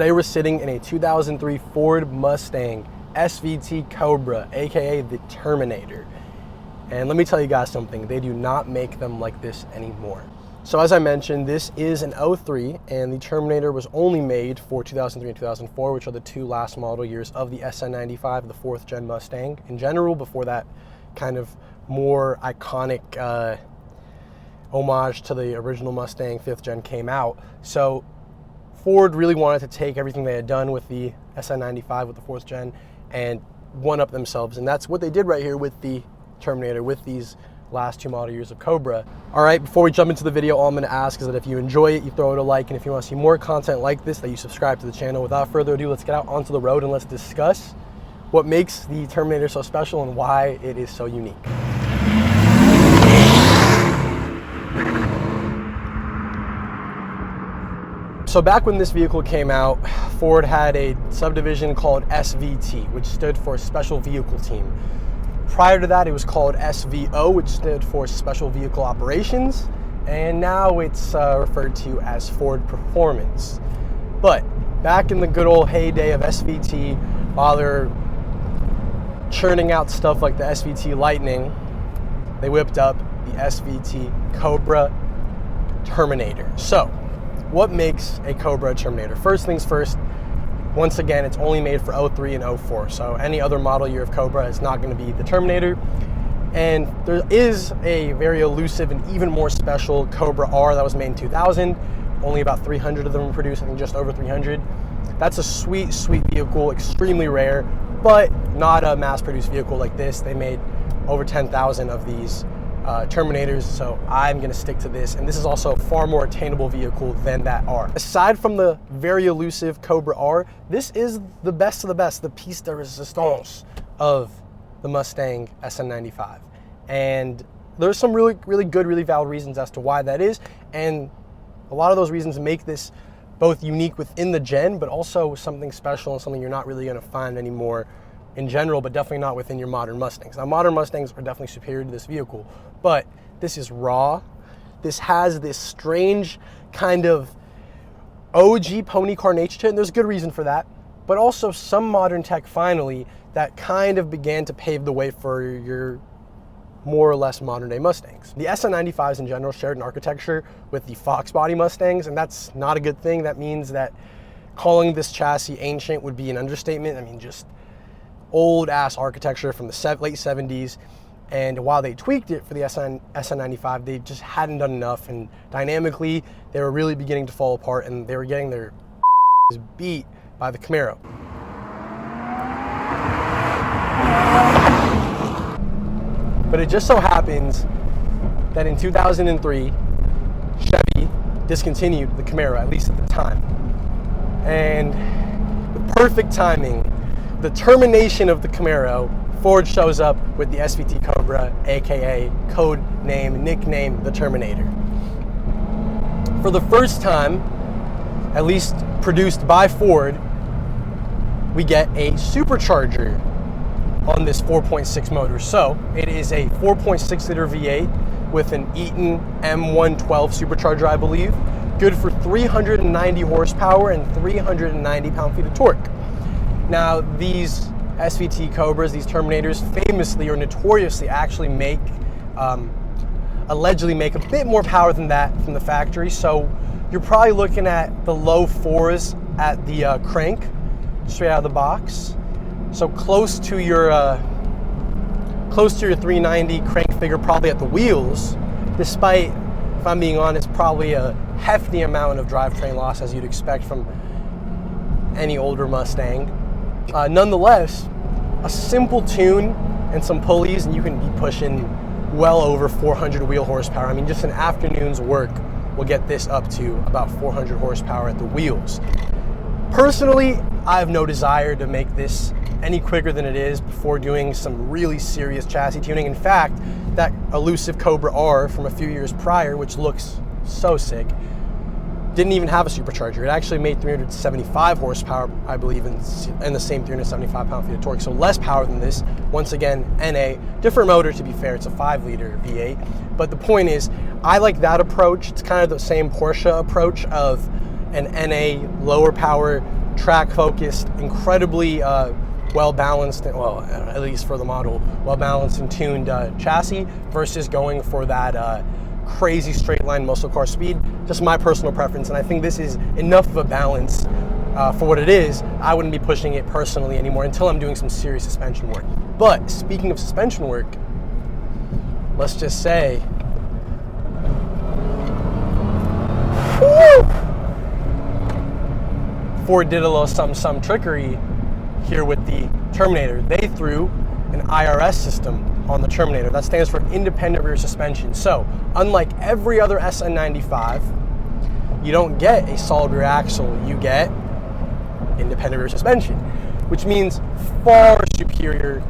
Today we're sitting in a 2003 Ford Mustang SVT Cobra, aka the Terminator. And let me tell you guys something, they do not make them like this anymore. So as I mentioned, this is an 03, and the Terminator was only made for 2003 and 2004, which are the two last model years of the SN95, the 4th gen Mustang. In general, before that kind of more iconic homage to the original Mustang 5th gen came out. So Ford really wanted to take everything they had done with the SN95 with the 4th gen and one-up themselves, and that's what they did right here with the Terminator, with these last two model years of Cobra. All right, before we jump into the video, all I'm gonna ask is that if you enjoy it, you throw it a like, and if you wanna see more content like this, that you subscribe to the channel. Without further ado, let's get out onto the road and let's discuss what makes the Terminator so special and why it is so unique. So back when this vehicle came out, Ford had a subdivision called SVT, which stood for Special Vehicle Team. Prior to that, it was called SVO, which stood for Special Vehicle Operations, and now it's referred to as Ford Performance. But back in the good old heyday of SVT, while they're churning out stuff like the SVT Lightning, they whipped up the SVT Cobra Terminator. So, what makes a Cobra a Terminator? First things first, once again, it's only made for 03 and 04, so any other model year of Cobra is not going to be the Terminator. And there is a very elusive and even more special Cobra R that was made in 2000. Only about 300 of them were produced, I think just over 300. That's a sweet, sweet vehicle, extremely rare, but not a mass-produced vehicle like this. They made over 10,000 of these Terminators, so I'm going to stick to this, and this is also a far more attainable vehicle than that R. Aside from the very elusive Cobra R, this is the best of the best, the piece de resistance of the Mustang SN95, and there's some really good, really valid reasons as to why that is, and a lot of those reasons make this both unique within the gen, but also something special and something you're not really going to find anymore in general, but definitely not within your modern Mustangs. Now, modern Mustangs are definitely superior to this vehicle, but this is raw. This has this strange kind of OG pony car nature to it, and there's good reason for that, but also some modern tech finally that kind of began to pave the way for your more or less modern day Mustangs. The SN95s in general shared an architecture with the Fox body Mustangs, and that's not a good thing. That means that calling this chassis ancient would be an understatement. I mean, just old ass architecture from the late 70s, and while they tweaked it for the SN95, they just hadn't done enough, and dynamically they were really beginning to fall apart, and they were getting their beat by the Camaro. But it just so happens that in 2003 Chevy discontinued the Camaro, at least at the time, and with perfect timing, the termination of the Camaro, Ford shows up with the SVT Cobra, aka code name, nickname, the Terminator. For the first time, at least produced by Ford, we get a supercharger on this 4.6 motor. So it is a 4.6 liter V8 with an Eaton M112 supercharger, I believe, good for 390 horsepower and 390 pound-feet of torque. Now, these SVT Cobras, these Terminators, famously or notoriously actually allegedly make a bit more power than that from the factory. So you're probably looking at the low 4s at the crank, straight out of the box. So close to your 390 crank figure probably at the wheels, despite, if I'm being honest, probably a hefty amount of drivetrain loss as you'd expect from any older Mustang. Nonetheless, a simple tune and some pulleys, and you can be pushing well over 400 wheel horsepower. I mean, just an afternoon's work will get this up to about 400 horsepower at the wheels. Personally, I have no desire to make this any quicker than it is before doing some really serious chassis tuning. In fact, that elusive Cobra R from a few years prior, which looks so sick, didn't even have a supercharger. It actually made 375 horsepower, I believe, in the same 375 pound-feet of torque. So less power than this. Once again, NA. Different motor, to be fair. It's a 5-liter V8. But the point is, I like that approach. It's kind of the same Porsche approach of an NA lower power track focused, incredibly well balanced, well, at least for the model, well balanced and tuned chassis versus going for that crazy straight line muscle car speed. Just my personal preference, and I think this is enough of a balance for what it is. I wouldn't be pushing it personally anymore until I'm doing some serious suspension work. But speaking of suspension work, let's just say, woo! Ford did a little some trickery here with the Terminator. They threw an IRS system on the Terminator. That stands for independent rear suspension. So unlike every other SN95, you don't get a solid rear axle, you get independent rear suspension, which means far superior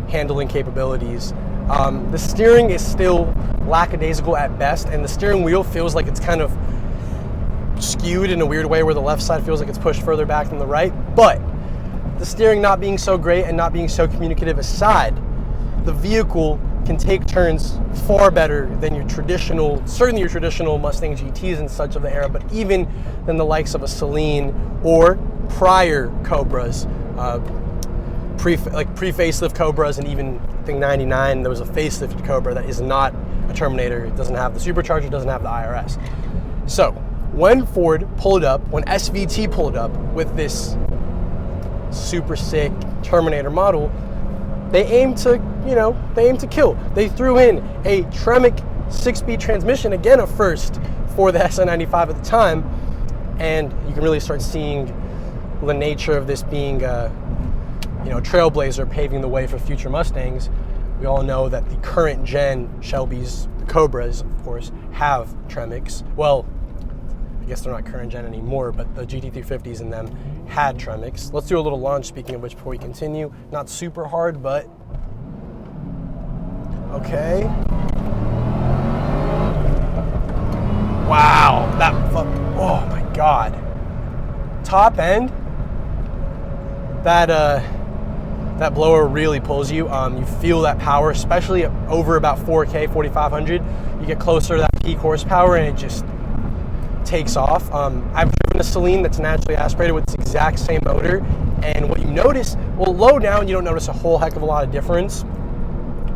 handling capabilities. The steering is still lackadaisical at best, and the steering wheel feels like it's kind of skewed in a weird way where the left side feels like it's pushed further back than the right. But the steering not being so great and not being so communicative aside, the vehicle can take turns far better than your traditional, certainly your traditional Mustang GTs and such of the era, but even than the likes of a Celine or prior Cobras, pre-facelift Cobras, and even I think 99, there was a facelifted Cobra that is not a Terminator. It doesn't have the supercharger, doesn't have the IRS. So when Ford pulled up, when SVT pulled up with this super sick Terminator model, they aimed to, kill. They threw in a Tremec 6-speed transmission, again a first for the SN95 at the time, and you can really start seeing the nature of this being a trailblazer paving the way for future Mustangs. We all know that the current gen Shelbys, the Cobras, of course, have Tremecs. Well, I guess they're not current gen anymore, but the GT350s in them had Tremecs. Let's do a little launch, speaking of which, before we continue. Not super hard, but okay. Wow, oh my God. Top end, that blower really pulls you. You feel that power, especially over about 4K, 4,500. You get closer to that peak horsepower and it just takes off. I've driven a Celine that's naturally aspirated with this exact same motor, and what you notice, well, low down you don't notice a whole heck of a lot of difference.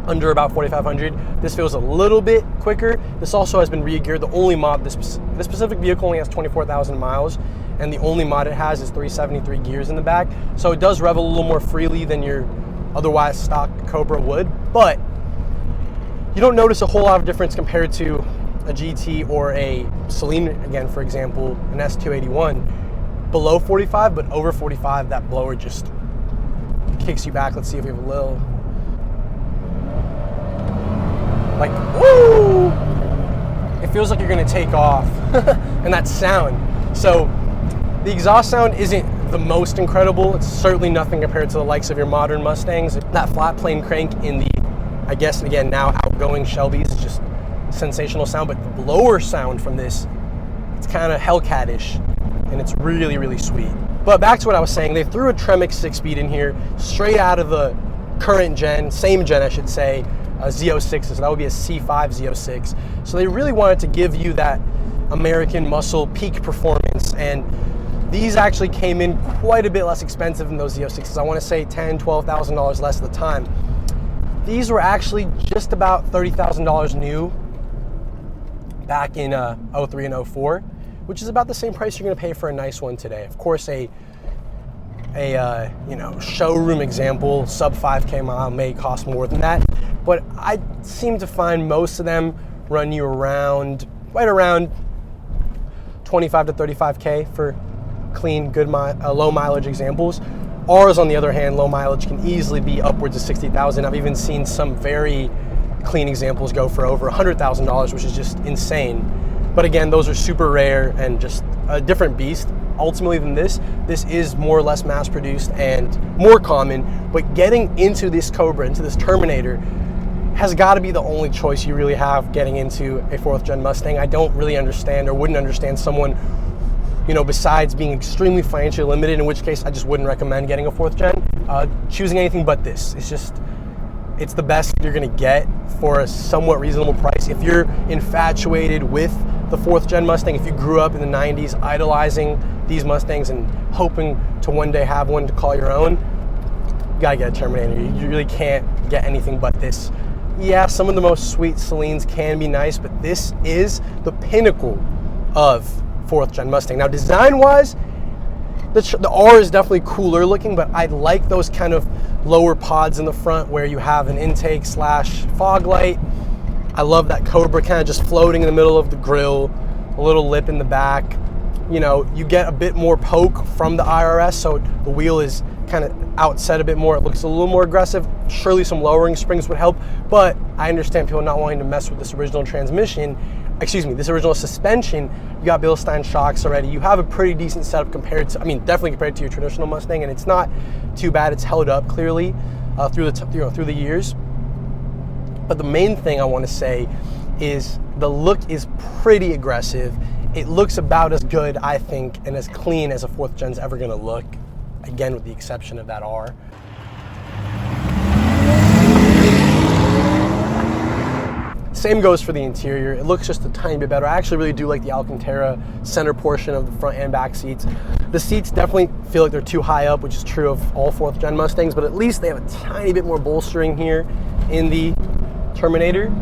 Under about 4,500, this feels a little bit quicker. This also has been re-geared. The only mod, this specific vehicle only has 24,000 miles, and the only mod it has is 373 gears in the back, so it does rev a little more freely than your otherwise stock Cobra would, but you don't notice a whole lot of difference compared to a GT or a Celine, again, for example, an S281. Below 45, but over 45, that blower just kicks you back. Let's see if we have a little, like, woo! It feels like you're gonna take off, and that sound. So the exhaust sound isn't the most incredible. It's certainly nothing compared to the likes of your modern Mustangs. That flat plane crank in the, I guess, again, now outgoing Shelbys is just sensational sound, but the blower sound from this, it's kind of Hellcat-ish, and it's really, really sweet. But back to what I was saying, they threw a Tremec 6-speed in here, straight out of the current gen, same gen I should say, Z06, so that would be a C5 Z06. So they really wanted to give you that American muscle peak performance, and these actually came in quite a bit less expensive than those Z06s. I want to say $10,000, $12,000 less at the time. These were actually just about $30,000 new back in 03 and 04, which is about the same price you're going to pay for a nice one today. Of course, a showroom example, sub 5K mile, may cost more than that, but I seem to find most of them run you right around 25 to 35K for clean, good, low mileage examples. Ours, on the other hand, low mileage can easily be upwards of 60,000. I've even seen some very clean examples go for over $100,000, which is just insane. But again, those are super rare and just a different beast ultimately than this. This is more or less mass produced and more common, but getting into this Cobra, into this Terminator, has got to be the only choice you really have getting into a 4th gen Mustang. I don't really understand, or wouldn't understand, someone, besides being extremely financially limited, in which case I just wouldn't recommend getting a 4th gen, choosing anything but this. It's the best you're gonna get for a somewhat reasonable price. If you're infatuated with the 4th gen Mustang, if you grew up in the 90s idolizing these Mustangs and hoping to one day have one to call your own, you gotta get a Terminator. You really can't get anything but this. Yeah, some of the most sweet Salines can be nice, but this is the pinnacle of 4th gen Mustang. Now, design-wise, the R is definitely cooler looking, but I like those kind of lower pods in the front where you have an intake slash fog light. I love that Cobra kind of just floating in the middle of the grille, a little lip in the back. You know, you get a bit more poke from the IRS, so the wheel is kind of outset a bit more. It looks a little more aggressive. Surely some lowering springs would help, but I understand people not wanting to mess with this original transmission, this original suspension. You got Bilstein shocks already. You have a pretty decent setup compared to, definitely compared to your traditional Mustang, and it's not too bad. It's held up clearly through the years. But the main thing I want to say is the look is pretty aggressive. It looks about as good, I think, and as clean as a 4th gen's ever going to look. Again, with the exception of that R. Same goes for the interior. It looks just a tiny bit better. I actually really do like the Alcantara center portion of the front and back seats. The seats definitely feel like they're too high up, which is true of all 4th gen Mustangs, but at least they have a tiny bit more bolstering here in the Terminator.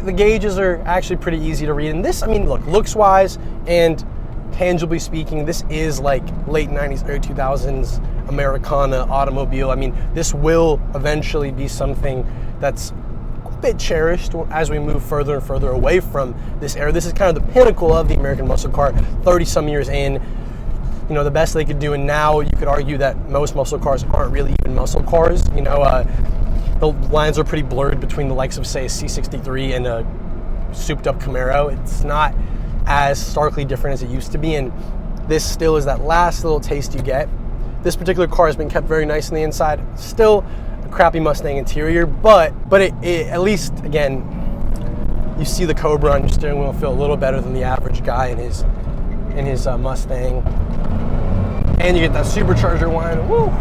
The gauges are actually pretty easy to read. And this, look, looks-wise and tangibly speaking, this is like late 90s, early 2000s Americana automobile. This will eventually be something that's a bit cherished as we move further and further away from this era. This is kind of the pinnacle of the American muscle car, 30-some years in. You know, the best they could do, and now you could argue that most muscle cars aren't really even muscle cars. You know, the lines are pretty blurred between the likes of, say, a C63 and a souped-up Camaro. It's not as starkly different as it used to be, and this still is that last little taste you get. This particular car has been kept very nice on the inside. Still a crappy Mustang interior, but it at least, again, you see the Cobra on your steering wheel feel a little better than the average guy in his Mustang. And you get that supercharger whine. Woo!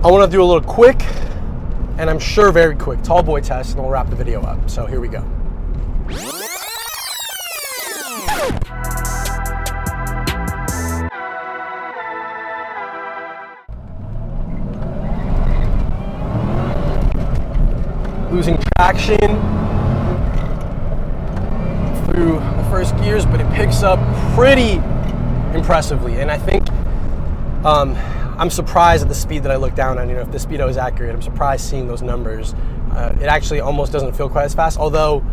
I want to do a little quick, and I'm sure very quick, tall boy test, and we'll wrap the video up. So here we go. Losing traction through the first gears, but it picks up pretty impressively. And I think I'm surprised at the speed that I look down on. You know, if the speedo is accurate, I'm surprised seeing those numbers. It actually almost doesn't feel quite as fast, although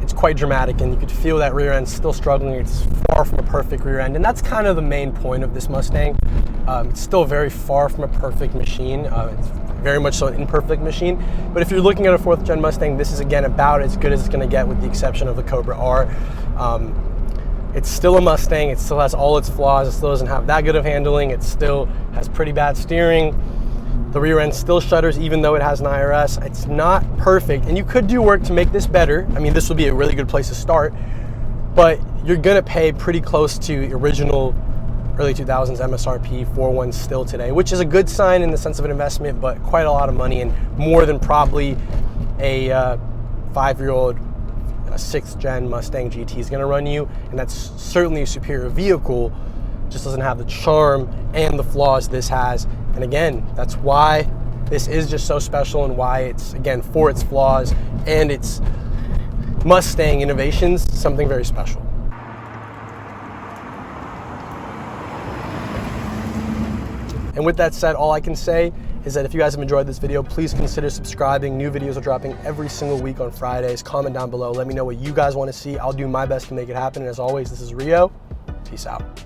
it's quite dramatic, and you could feel that rear end still struggling. It's far from a perfect rear end, and that's kind of the main point of this Mustang. It's still very far from a perfect machine. It's very much so an imperfect machine. But if you're looking at a 4th gen Mustang, this is again about as good as it's going to get, with the exception of the Cobra R. It's still a Mustang. It still has all its flaws. It still doesn't have that good of handling. It still has pretty bad steering. The rear end still shudders even though it has an IRS. It's not perfect, and you could do work to make this better. This would be a really good place to start, but you're gonna pay pretty close to original early 2000s MSRP for one still today, which is a good sign in the sense of an investment, but quite a lot of money, and more than probably a 5-year-old 6th gen Mustang GT is gonna run you, and that's certainly a superior vehicle. Just doesn't have the charm and the flaws this has. And again, that's why this is just so special, and why it's, again, for its flaws and its Mustang innovations, something very special. And with that said, all I can say is that if you guys have enjoyed this video, please consider subscribing. New videos are dropping every single week on Fridays. Comment down below. Let me know what you guys want to see. I'll do my best to make it happen. And as always, this is Rio. Peace out.